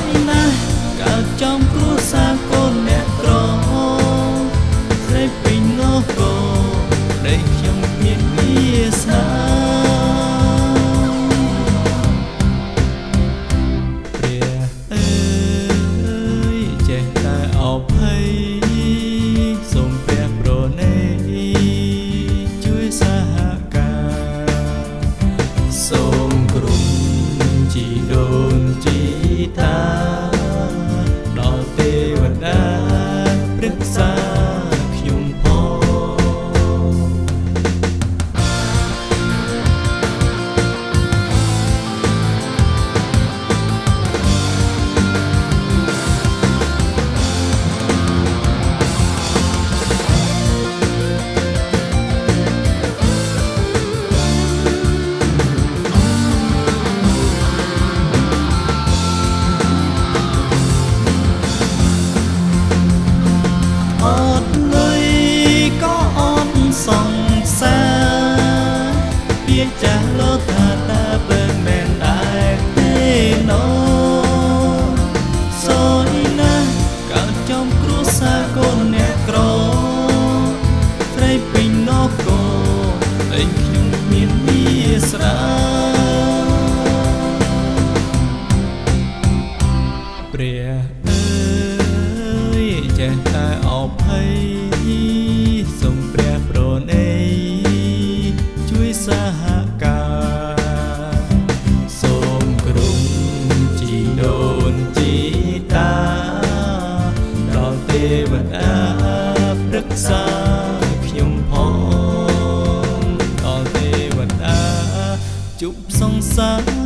យណាស់កើតចំគ្រួសារកូនអ្នកក្រស្រីពេញនោះក៏ដែលខ្ញុំមានវាសនាព្រះអើយចេះតែអភ័យសូមព្រះប្រណីជួយសហការសូមក្រុមជីដូនជីតាដល់ទេវតាព្រឹក្សាខ្ញុំផងអត់លុយក៏អត់សង្សារពាក្យចាស់លោកថាតើបើមែនដែរទេណូសោយណាស់កើតចំគ្រួសារកូនអ្នកក្រស្រីពេញនោះក៏តែខ្ញុំមានវាសនាព្រះអើយចេះតែអភ័យសូមព្រះប្រណីជួយសហការសូមក្រុមជីដូនជីតាដល់ទេវតាព្រឹក្សាខ្ញុំផងដល់ទេវតាជប់សង្សារ